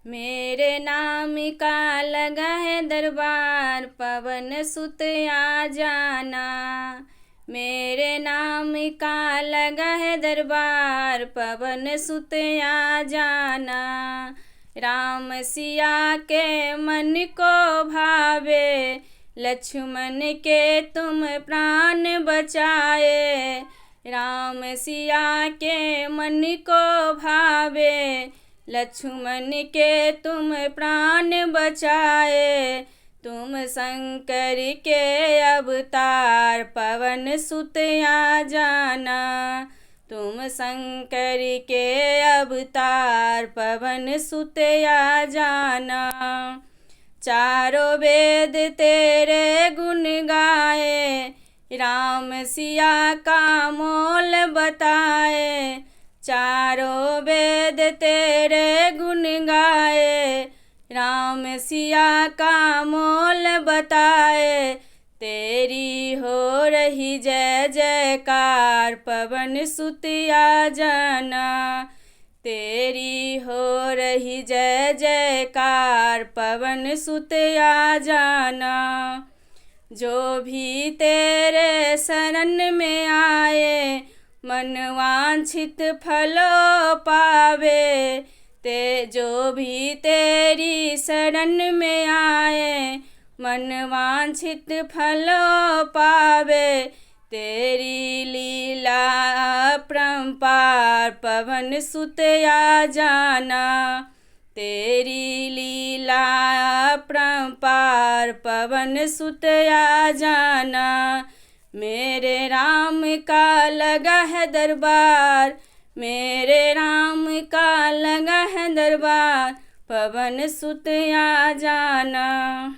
मेरे नाम का लगा है दरबार, पवन सुत आ जाना। मेरे नाम का लगा है दरबार, पवन सुत आ जाना। राम सिया के मन को भावे, लक्ष्मण के तुम प्राण बचाए। राम सिया के मन को भावे, लक्ष्मण के तुम प्राण बचाए। तुम शंकर के अवतार, पवन सुत आ जाना। तुम शंकर के अवतार, पवन सुत आ जाना। चारों वेद तेरे गुण गाए, राम सिया का मोल बताए। चारों वेद तेरे गुण गाए, राम सिया का मोल बताए। तेरी हो रही जय जयकार, पवन सुत आ जाना। तेरी हो रही जय जयकार, पवन सुत आ जाना। जो भी तेरे शरण में आए, मन वांछित फलों पावे। जो भी तेरी शरण में आए, मन वांछित फलों पावे। तेरी लीला अपरंपार, पवन सुत आ जाना। तेरी लीला अपरंपार, पवन सुत आ जाना। मेरे राम का लगा है दरबार, मेरे राम का लगा है दरबार, पवन सुत आ जाना।